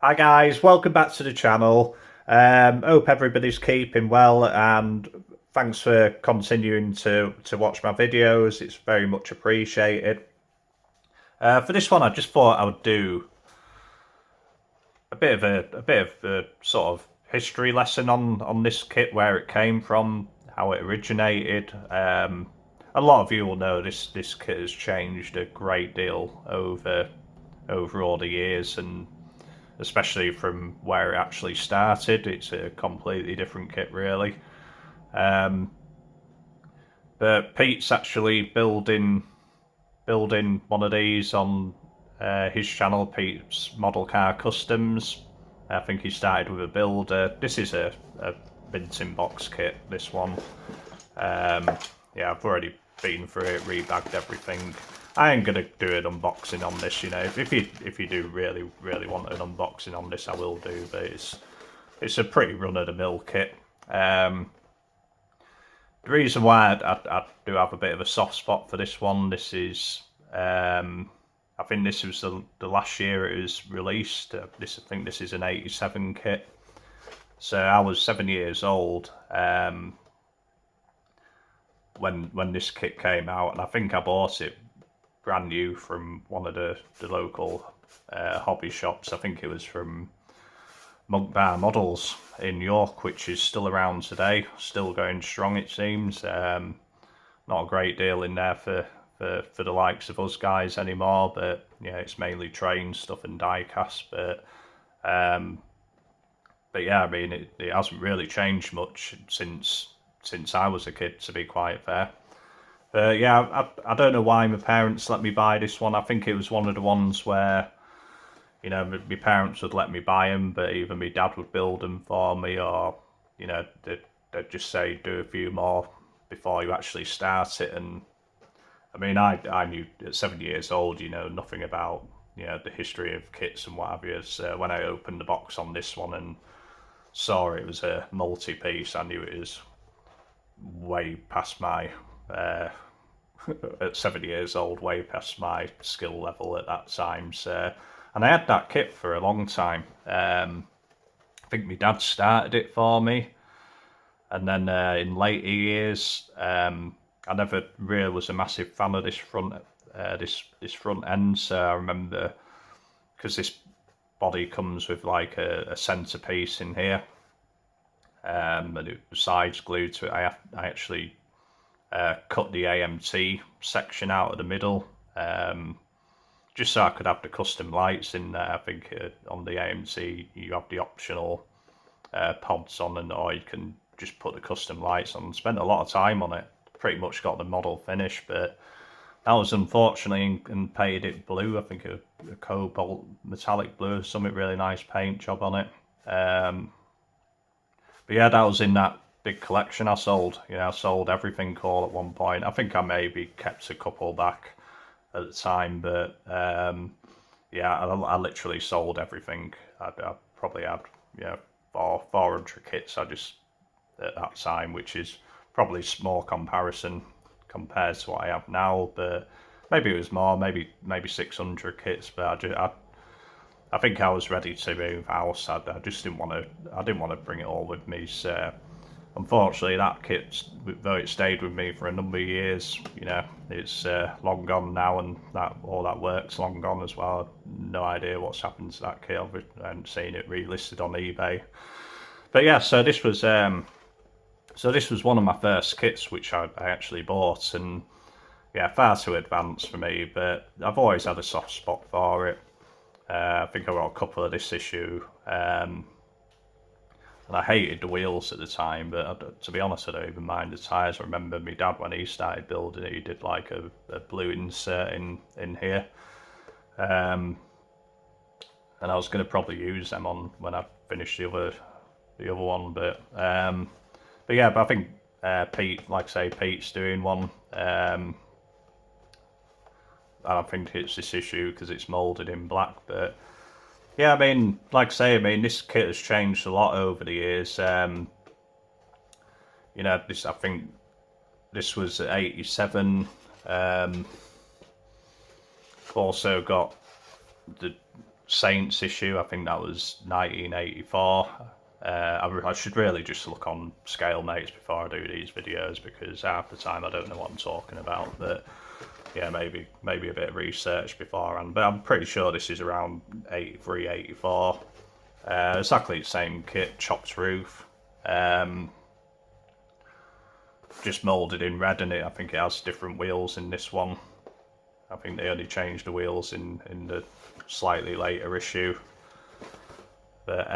Hi guys, welcome back to the channel. Hope everybody's keeping well, and thanks for continuing to watch my videos. It's very much appreciated. For this one, I just thought I would do a bit of a sort of history lesson on this kit, where it came from, how it originated. A lot of you will know this kit has changed a great deal over all the years, and especially from where it actually started. It's a completely different kit, really. But Pete's actually building one of these on his channel, Pete's Model Car Customs. I think he started with a builder. This is a minting box kit, this one. Yeah, I've already been through it, rebagged everything. I ain't gonna do an unboxing on this, you know. If you do really want an unboxing on this, I will do. But it's a pretty run of the mill kit. The reason why I do have a bit of a soft spot for this one, this is I think this was the last year it was released. I think this is an '87 kit. So I was 7 years old when this kit came out, and I think I bought it brand new from one of the local hobby shops. I think it was from Monk Bar Models in York, which is still around today, still going strong, it seems. Not a great deal in there for the likes of us guys anymore, but yeah, it's mainly train stuff and die cast. But yeah, I mean, it hasn't really changed much since I was a kid, to be quite fair. Yeah, I don't know why my parents let me buy this one. I think it was one of the ones where, you know, my parents would let me buy them, but either my dad would build them for me, or, you know, they'd just say do a few more before you actually start it. And I mean, I knew at 7 years old, you know, nothing about, you know, the history of kits and what have you. So when I opened the box on this one and saw it was a multi-piece, I knew it was way past my at 7 years old, way past my skill level at that time. So, and I had that kit for a long time. I think my dad started it for me, and then in later years, I never really was a massive fan of this front end. So I remember, because this body comes with like a centerpiece in here, and the sides glued to it. I actually cut the AMT section out of the middle, just so I could have the custom lights in there. I think on the AMT you have the optional pods on, or you can just put the custom lights on. Spent a lot of time on it, pretty much got the model finished, but that was unfortunately and painted it blue. I think a cobalt metallic blue, something really nice paint job on it. But yeah, that was in that big collection I sold. You know, I sold everything all at one point. I think I maybe kept a couple back at the time, but yeah, I literally sold everything. I probably had, you know, 400 kits I just at that time, which is probably small comparison compared to what I have now. But maybe it was more, maybe 600 kits. But I think I was ready to move house. I just didn't want to bring it all with me. So unfortunately, that kit, though it stayed with me for a number of years, you know, it's long gone now, and all that work's long gone as well. No idea what's happened to that kit. I haven't seen it relisted on eBay. But yeah, so this was one of my first kits which I actually bought, and yeah, far too advanced for me, but I've always had a soft spot for it. I think I got a couple of this issue, and I hated the wheels at the time, but to be honest, I don't even mind the tyres. I remember my dad, when he started building it, he did like a blue insert in here, and I was going to probably use them on when I finished the other one, but yeah, but I think Pete, like I say, Pete's doing one. I think it's this issue because it's moulded in black, but yeah, I mean, like I say, I mean, this kit has changed a lot over the years. You know, I think this was '87. Also got the Saints issue. I think that was 1984. I should really just look on scale mates before I do these videos, because half the time I don't know what I'm talking about. But yeah, maybe a bit of research beforehand. But I'm pretty sure this is around 83, 84. Exactly the same kit, chopped roof. Just moulded in red, and I think it has different wheels in this one. I think they only changed the wheels in the slightly later issue. But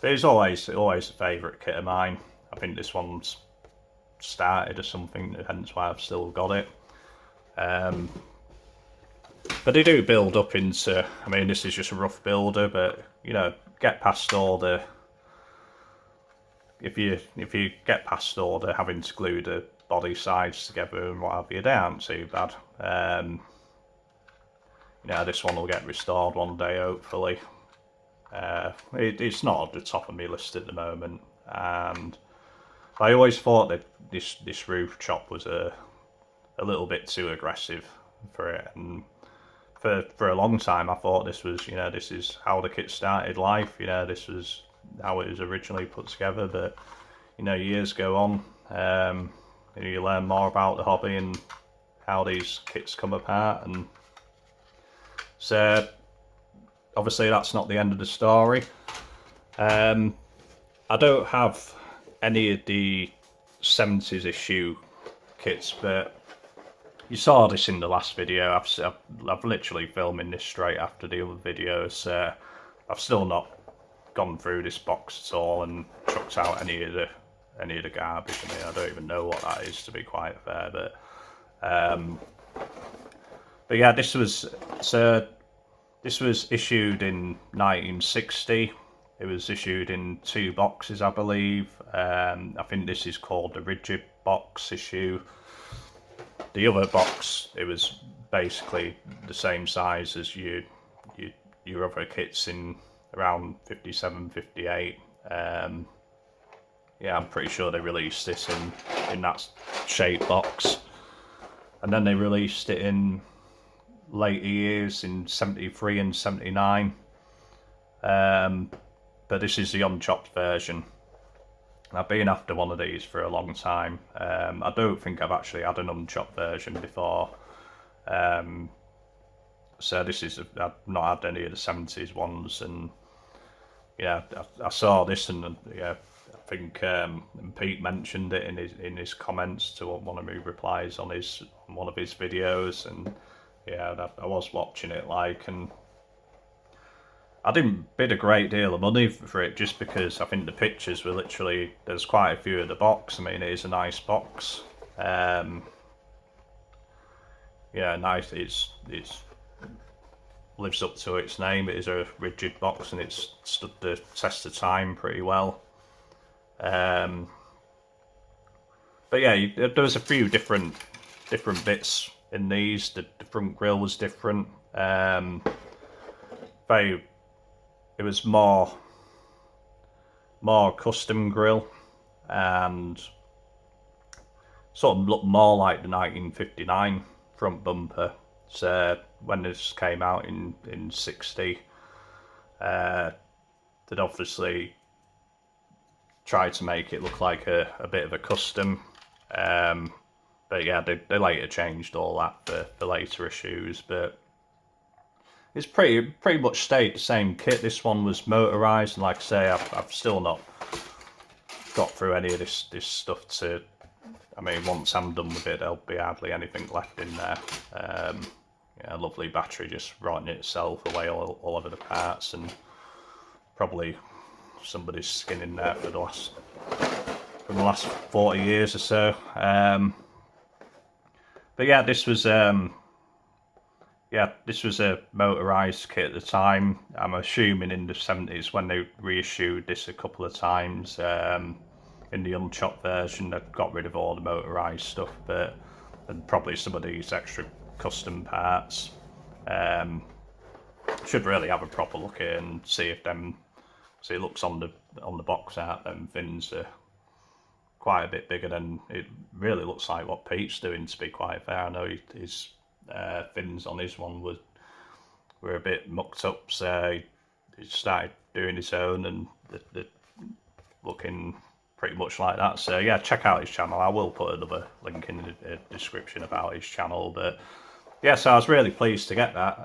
it's always a favourite kit of mine. I think this one's started or something, hence why I've still got it. But they do build up into, I mean, this is just a rough builder, but you know, get past all the, if you get past all the having to glue the body sides together and what have you, they aren't too bad. You know, this one will get restored one day, hopefully. It's not at the top of my list at the moment, and I always thought that this roof chop was a little bit too aggressive for it, and for a long time I thought this was, you know, this is how the kit started life, you know, this was how it was originally put together. But you know, years go on, you learn more about the hobby and how these kits come apart, and so obviously that's not the end of the story. I don't have any of the 70s issue kits, but you saw this in the last video. I've literally filming this straight after the other videos. I've still not gone through this box at all and chucked out any of the garbage. I mean, I don't even know what that is, to be quite fair. But yeah, this was issued in 1960. It was issued in 2 boxes, I believe. I think this is called the rigid box issue. The other box, it was basically the same size as your other kits in around 57, 58. Yeah, I'm pretty sure they released this in that shape box, and then they released it in later years in 73 and 79. But this is the unchopped version. I've been after one of these for a long time. I don't think I've actually had an unchopped version before. So this is, I've not had any of the 70s ones, and yeah, I saw this, and yeah, I think Pete mentioned it in his comments to one of my replies on one of his videos, and yeah, I was watching it and I didn't bid a great deal of money for it, just because I think the pictures were literally, there's quite a few in the box. I mean, it is a nice box. Yeah, nice. It's lives up to its name. It is a rigid box, and it's stood the test of time pretty well. But yeah, there was a few different bits in these. The front grille was different. It was more custom grille, and sort of looked more like the 1959 front bumper. So when this came out in 60, they'd obviously tried to make it look like a bit of a custom. But yeah, they later changed all that for later issues. But it's pretty much stayed the same kit. This one was motorised, and like I say, I've still not got through any of this stuff to. I mean, once I'm done with it, there'll be hardly anything left in there. Yeah, lovely battery just rotting itself away all over the parts, and probably somebody's skin in there from the last 40 years or so. But yeah, this was a motorised kit at the time. I'm assuming in the 70s, when they reissued this a couple of times, in the unchopped version, they got rid of all the motorised stuff, and probably some of these extra custom parts. Should really have a proper look at it and see if them. See, it looks on the box art, them fins are quite a bit bigger than it really looks like what Pete's doing, to be quite fair. I know his fins on his one were were a bit mucked up, so he started doing his own, and they're looking pretty much like that. So yeah, check out his channel. I will put another link in the description about his channel. But yeah, so I was really pleased to get that.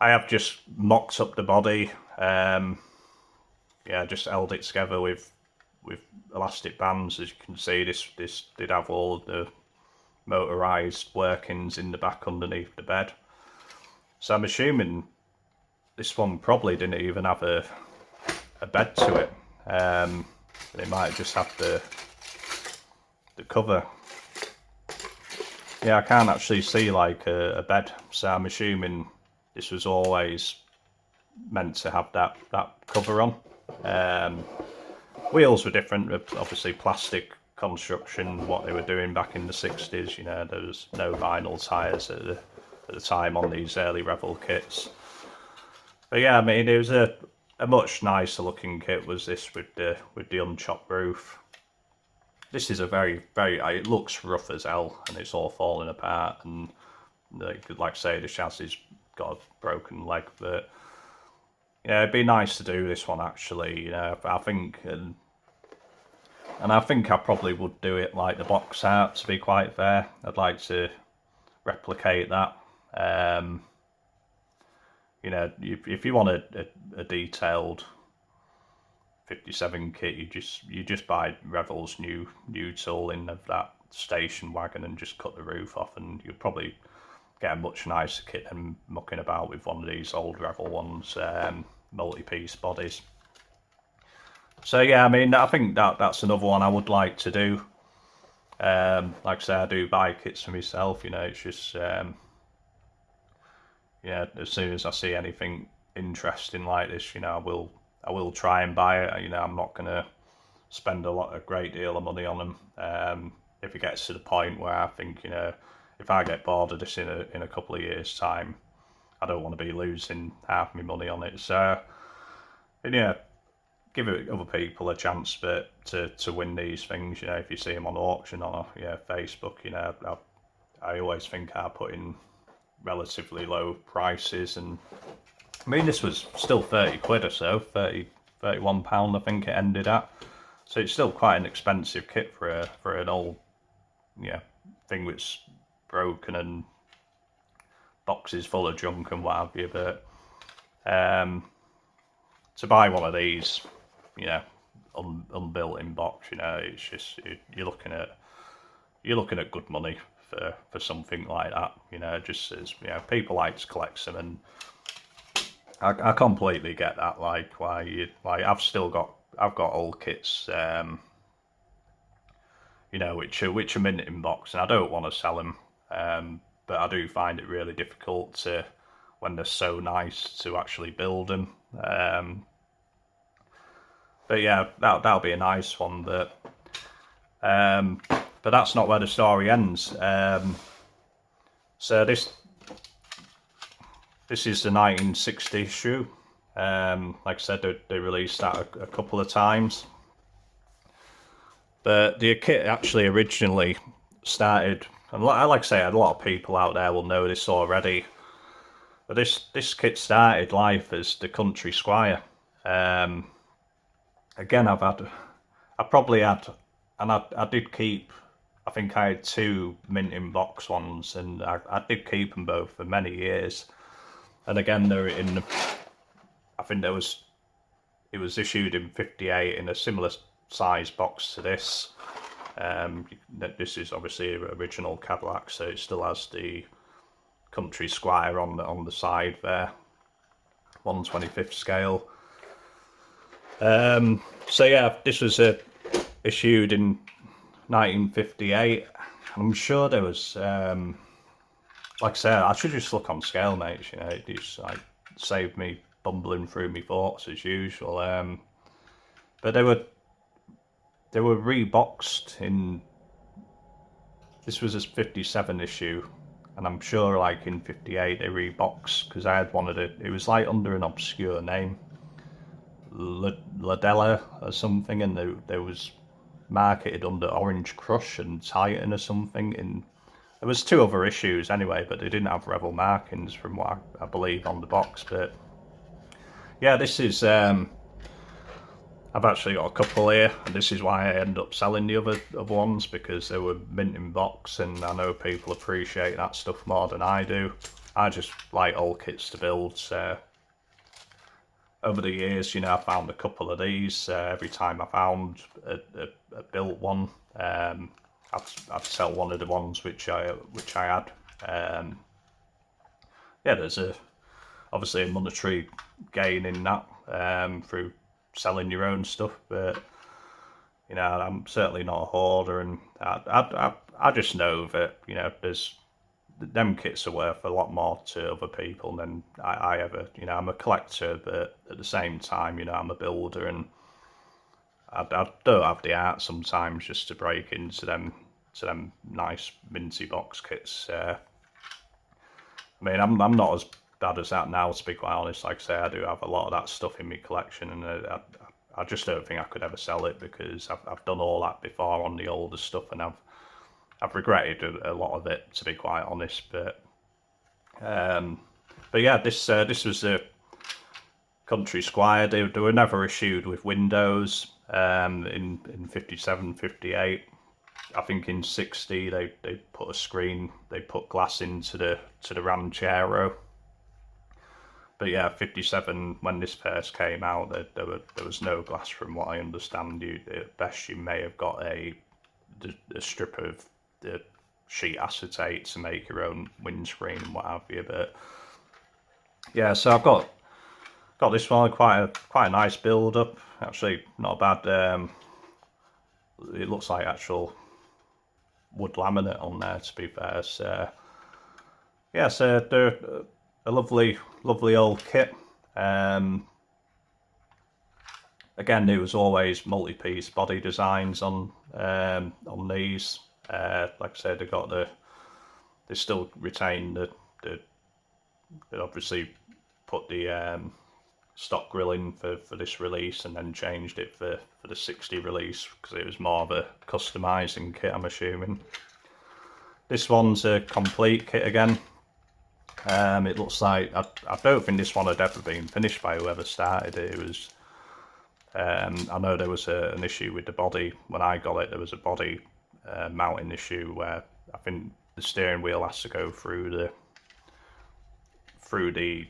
I have just mocked up the body. Yeah, just held it together with elastic bands. As you can see, this did have all of the motorised workings in the back underneath the bed. So I'm assuming this one probably didn't even have a bed to it. They might just have the cover. Yeah, I can't actually see like a bed, so I'm assuming this was always meant to have that cover on. Wheels were different, obviously plastic construction, what they were doing back in the 60s. You know, there was no vinyl tyres at the time on these early Revell kits. But yeah, I mean, it was a much nicer looking kit was this with the unchopped roof. This is a very, it looks rough as hell, and it's all falling apart, and like I say, the chassis got a broken leg. But yeah, it'd be nice to do this one actually. You know, I think, and I think I probably would do it like the box art, to be quite fair. I'd like to replicate that. You know, if you want a detailed 57 kit, you just buy Revell's new tooling of that station wagon and just cut the roof off, and you'll probably get a much nicer kit than mucking about with one of these old Revell ones, multi-piece bodies. So yeah, I mean, I think that's another one I would like to do. Like I say, I do buy kits for myself. You know, it's just yeah, as soon as I see anything interesting like this, you know, I will try and buy it. You know, I'm not gonna spend a great deal of money on them. If it gets to the point where I think, you know, if I get bored of this in a couple of years' time, I don't want to be losing half my money on it. So, and yeah, give it other people a chance, but to win these things, you know, if you see them on auction on Facebook, you know, I always think I put in relatively low prices, and I mean, this was still 30 quid or so, 31 pound I think it ended at. So it's still quite an expensive kit for an old, yeah, thing that's broken and boxes full of junk and what have you. But to buy one of these, you know, unbuilt in box, you know, it's just you're looking at good money for something like that. You know, just as, you know, people like to collect them, and I completely get that. Like, why you like, I've got old kits, you know, which are mint in box, and I don't want to sell them, but I do find it really difficult to, when they're so nice, to actually build them. But yeah, that'll be a nice one. But that's not where the story ends. So this is the 1960 issue. Like I said, they released that a couple of times. But the kit actually originally started, and like I say, a lot of people out there will know this already. But this kit started life as the Country Squire. Again, I probably had, and I did keep, I think I had 2 mint in box ones, and I did keep them both for many years. And again, they're in, I think it was issued in 58 in a similar size box to this. This is obviously an original Cadillac, so it still has the Country Squire on the side there, 1/25th scale. So yeah, this was issued in 1958. I'm sure there was, like I said, I should just look on scale, mates. You know, it just like saved me bumbling through my thoughts as usual. But they were reboxed in. This was a 57 issue, and I'm sure like in 58 they reboxed, because I had one of it was like under an obscure name, Ladella or something, and there was marketed under Orange Crush and Titan or something in there was 2 other issues anyway, but they didn't have Revell markings from what I believe on the box. But yeah, this is I've actually got a couple here, and this is why I end up selling the other ones, because they were mint in box, and I know people appreciate that stuff more than I do. I just like old kits to build, so over the years, you know, I found a couple of these. Every time I found a built one, I'd sell one of the ones which I had. Yeah, there's obviously a monetary gain in that through selling your own stuff, but you know, I'm certainly not a hoarder, and I just know that, you know, there's them kits are worth a lot more to other people than I ever, you know. I'm a collector, but at the same time, you know, I'm a builder, and I don't have the art sometimes just to break into them nice minty box kits. I mean, I'm not as bad as that now, to be quite honest. Like I say, I do have a lot of that stuff in my collection, and I just don't think I could ever sell it, because I've done all that before on the older stuff, and I've regretted a lot of it, to be quite honest. But yeah, this was a Country Squire. They were never issued with windows in 57, 58. I think in 60 they put a screen, they put glass into the Ranchero. But yeah, 57, when this first came out, there was no glass from what I understand. At best you may have got a strip of the sheet acetate to make your own windscreen and what have you. But yeah, so I've got this one, quite a nice build up. Actually, not bad. It looks like actual wood laminate on there, to be fair. So yeah, so they're a lovely old kit. Again, there was always multi-piece body designs on these. Like I said, they still retain they obviously put the stock grilling for this release, and then changed it for the 60 release, because it was more of a customizing kit, I'm assuming. This one's a complete kit again. It looks like, I don't think this one had ever been finished by whoever started it. It was, I know there was an issue with the body when I got it. There was a body mounting issue where I think the steering wheel has to go through the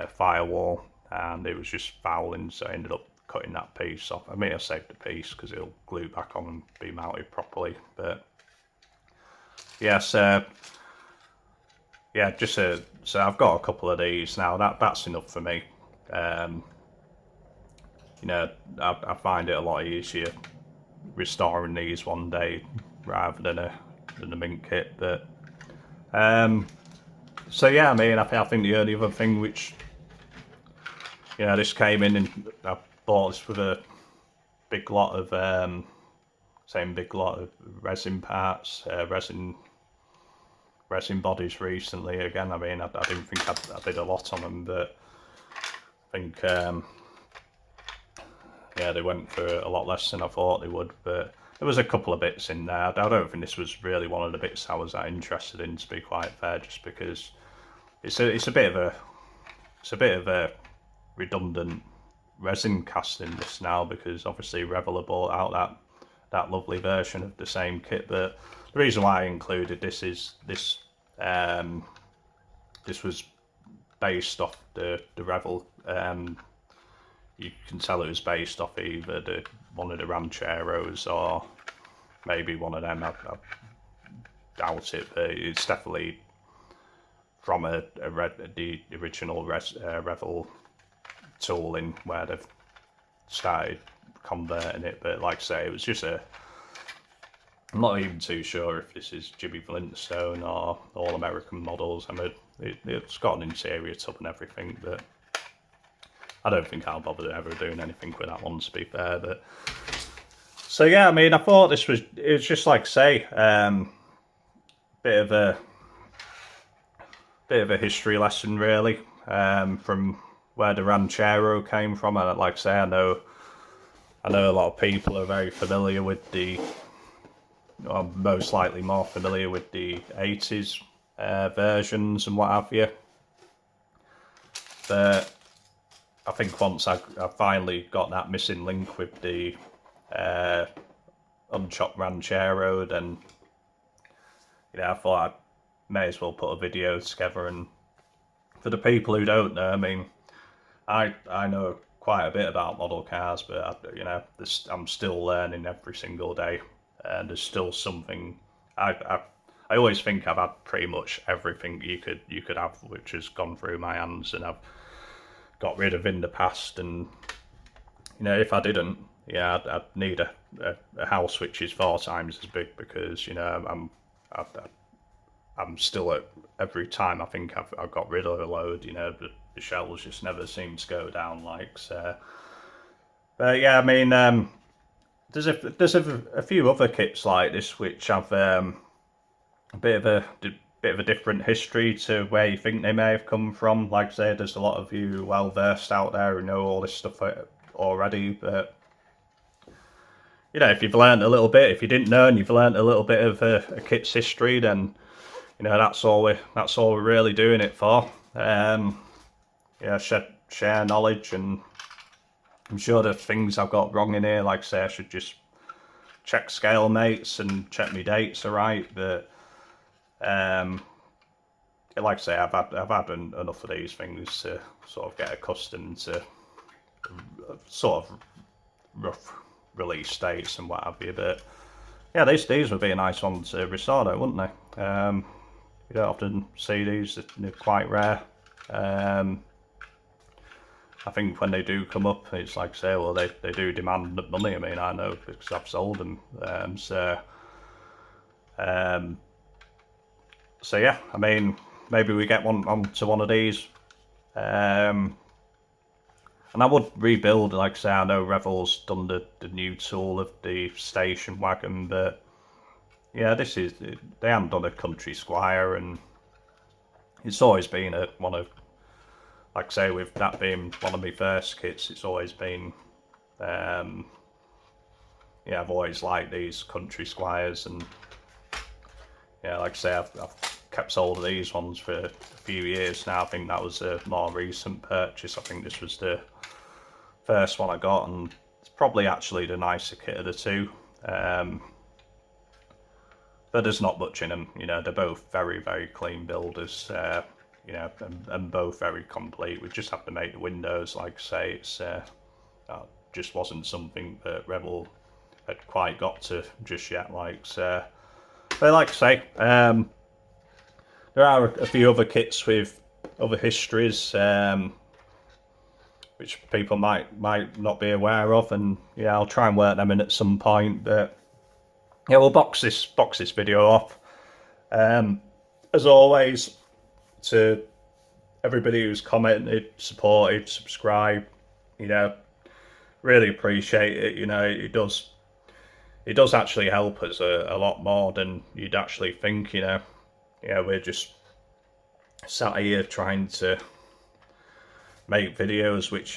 firewall, and it was just fouling, so I ended up cutting that piece off. I mean, I saved the piece because it'll glue back on and be mounted properly. But yes, yeah, just so I've got a couple of these now. That's enough for me. You know, I find it a lot easier restoring these one day rather than a mint kit. But so yeah, I mean, I think the only other thing which, you know, this came in, and I bought this with a big lot of resin parts, resin bodies recently. Again, I mean, I didn't think I did a lot on them, but I think yeah, they went for a lot less than I thought they would. But there was a couple of bits in there. I don't think this was really one of the bits I was that interested in, to be quite fair, just because it's a bit of a redundant resin casting this now, because obviously Revell bought out that lovely version of the same kit. But the reason why I included this is this was based off the Revell. You can tell it was based off either one of the Rancheros or maybe one of them. I doubt it, but it's definitely from the original Revell tooling where they've started converting it. But like I say, it was just I'm not even too sure if this is Jimmy Flintstone or All American Models. I mean, it's got an interior tub and everything, but I don't think I'll bother ever doing anything with that one, to be fair. But so yeah, I mean, I thought it was just like I say, bit of a history lesson really, from where the Ranchero came from. And like I say, I know a lot of people are very familiar with the are most likely more familiar with the 80s versions and what have you. But I think once I finally got that missing link with the unchopped Ranchero, then I thought I may as well put a video together. And for the people who don't know, I mean, I know quite a bit about model cars, but I'm still learning every single day, and there's still something. I always think I've had pretty much everything you could have, which has gone through my hands, and I've got rid of in the past. And if I didn't, I'd need a house which is 4 times as big, because I'm still at every time I think I've got rid of a load. The shells just never seem to go down like so. But yeah, I mean, there's a few other kits like this which have a bit of a different history to where you think they may have come from. Like I say, there's a lot of you well versed out there who know all this stuff already, but if you've learned a little bit, if you didn't know and you've learned a little bit of a kit's history, then that's all we're really doing it for. Share knowledge, and I'm sure there's things I've got wrong in here. Like I say, I should just check scale mates and check my dates are right. But like I say, I've had enough of these things to sort of get accustomed to sort of rough release dates and what have you. But yeah, these would be a nice one to restore, though, wouldn't they? You don't often see these; they're quite rare. I think when they do come up, it's like I say, well, they do demand money. I mean, I know because I've sold them. So yeah, I mean, maybe we get onto one of these. And I would rebuild, like I say, I know Revell's done the new tool of the station wagon, but yeah, they haven't done a Country Squire, and it's always been one of, like I say, with that being one of my first kits, it's always been, I've always liked these Country Squires, and like I say, I've kept hold of these ones for a few years now. I think that was a more recent purchase. I think this was the first one I got, and it's probably actually the nicer kit of the two. But there's not much in them. They're both very, very clean builders. And both very complete. We just have to make the windows. Like I say, it's that just wasn't something that Revell had quite got to just yet. But like I say, there are a few other kits with other histories, which people might not be aware of, and I'll try and work them in at some point. But we'll box this video off. As always, to everybody who's commented, supported, subscribed, really appreciate it. It does actually help us a lot more than you'd actually think. We're just sat here trying to make videos which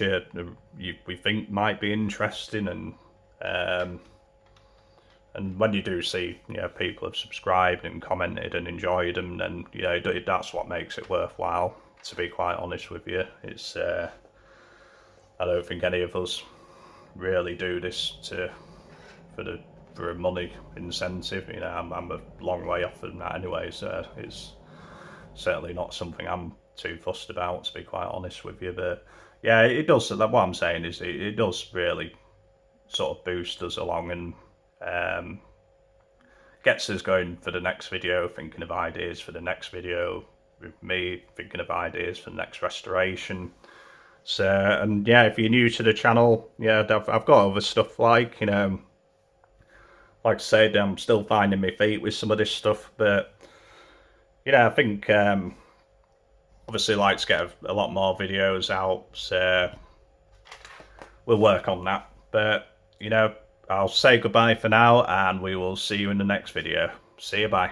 we think might be interesting, and when you do see people have subscribed and commented and enjoyed them, then that's what makes it worthwhile. To be quite honest with you, it's I don't think any of us really do this for a money incentive. I'm a long way off from that anyway, so it's certainly not something I'm too fussed about, to be quite honest with you. But yeah, it does. What I'm saying is it does really sort of boost us along, and gets us going for the next video, thinking of ideas for the next video, with me thinking of ideas for the next restoration. So, and if you're new to the channel, I've got other stuff like I said, I'm still finding my feet with some of this stuff, but I think obviously like to get a lot more videos out, so we'll work on that. But I'll say goodbye for now, and we will see you in the next video. See you, bye.